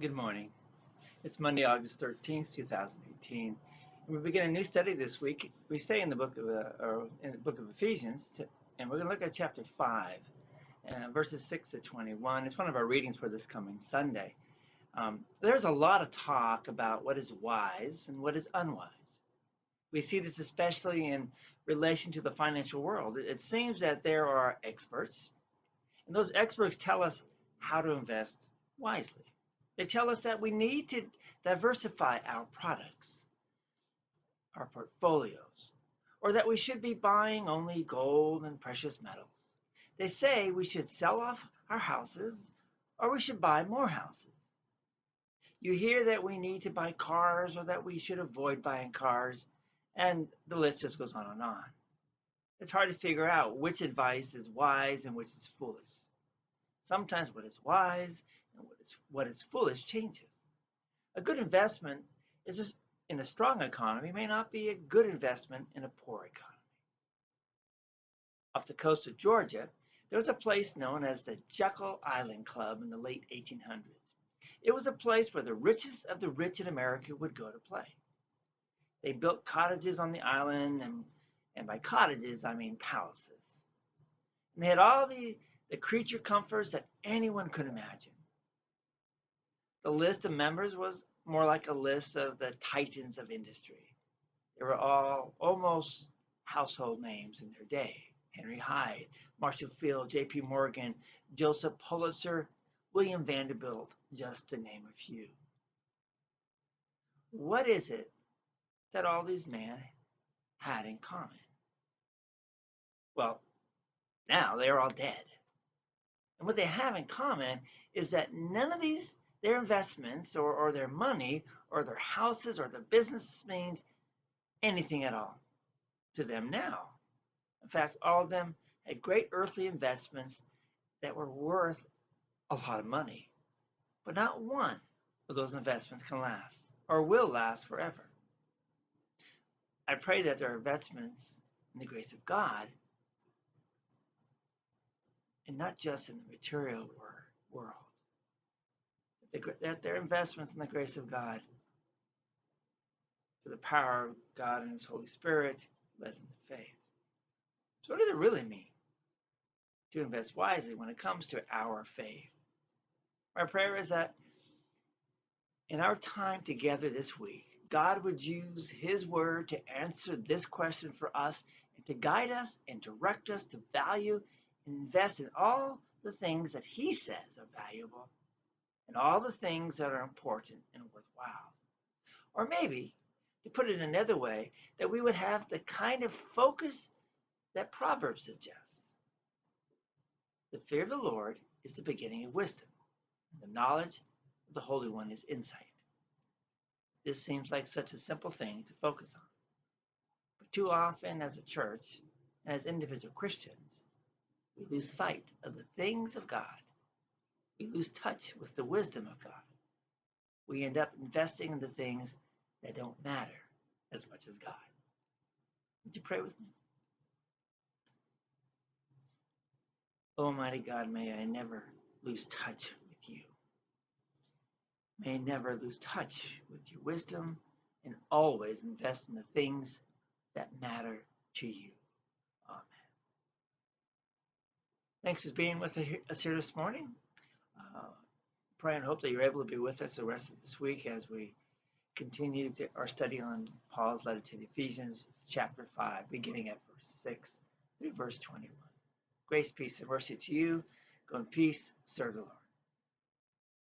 Good morning. It's Monday, August 13th, 2018. And we begin a new study this week. We say in the book of Ephesians, and we're going to look at chapter 5, verses 6 to 21. It's one of our readings for this coming Sunday. There's a lot of talk about what is wise and what is unwise. We see this especially in relation to the financial world. It seems that there are experts, and those experts tell us how to invest wisely. They tell us that we need to diversify our products, our portfolios, or that we should be buying only gold and precious metals. They say we should sell off our houses or we should buy more houses. You hear that we need to buy cars or that we should avoid buying cars, and the list just goes on and on. It's hard to figure out which advice is wise and which is foolish. Sometimes what is wise and what is foolish changes. A good investment is just in a strong economy may not be a good investment in a poor economy. Off the coast of Georgia, there was a place known as the Jekyll Island Club in the late 1800s. It was a place where the richest of the rich in America would go to play. They built cottages on the island, and by cottages, I mean palaces. And they had all the creature comforts that anyone could imagine. The list of members was more like a list of the titans of industry. They were all almost household names in their day. Henry Hyde, Marshall Field, J.P. Morgan, Joseph Pulitzer, William Vanderbilt, just to name a few. What is it that all these men had in common? Well, now they're all dead. And what they have in common is that none of their investments or their money or their houses or their business means anything at all to them now. In fact, all of them had great earthly investments that were worth a lot of money. But not one of those investments can last or will last forever. I pray that their investments in the grace of God and not just in the material world, that their investments in the grace of God, for the power of God and His Holy Spirit, led them to faith. So what does it really mean to invest wisely when it comes to our faith? My prayer is that in our time together this week, God would use His Word to answer this question for us and to guide us and direct us to value and invest in all the things that He says are valuable and all the things that are important and worthwhile. Or maybe, to put it another way, that we would have the kind of focus that Proverbs suggests. The fear of the Lord is the beginning of wisdom, and the knowledge of the Holy One is insight. This seems like such a simple thing to focus on. But too often as a church, and as individual Christians, we lose sight of the things of God. We lose touch with the wisdom of God. We end up investing in the things that don't matter as much as God. Would you pray with me? Almighty God, may I never lose touch with you. May I never lose touch with your wisdom and always invest in the things that matter to you. Amen. Thanks for being with us here this morning. Pray and hope that you're able to be with us the rest of this week as we continue our study on Paul's letter to the Ephesians, chapter 5, beginning at verse 6 through verse 21. Grace, peace, and mercy to you. Go in peace. Serve the Lord.